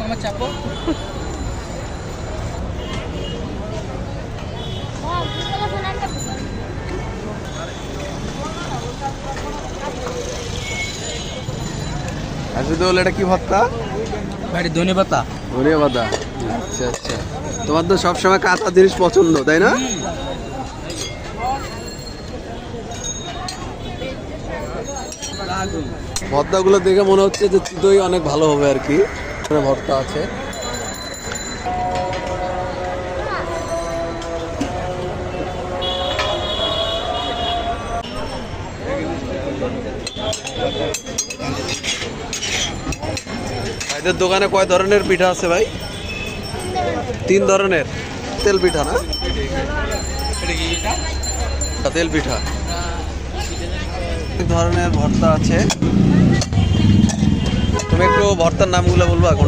মামা চাপো। রাশিদুল, এটা কি ভর্তা? ভাই ধনে পাতা। ধনিয়া পাতা। আচ্ছা আচ্ছা, তোমার তো সবসময় কাঁচা জিনিস পছন্দ, তাই না? ভর্তাগুলো দেখে মনে হচ্ছে যে চিতই অনেক ভালো হবে আর কি। এখানে ভর্তা আছে। ভাইদের দোকানে কয় ধরনের পিঠা আছে ভাই? 3 ধরনের। তেল পিঠা না? তেল পিঠা। এক ধরনের ভর্তা আছে। তুমি একটু ভর্তার নামগুলো বলবা কোনটা?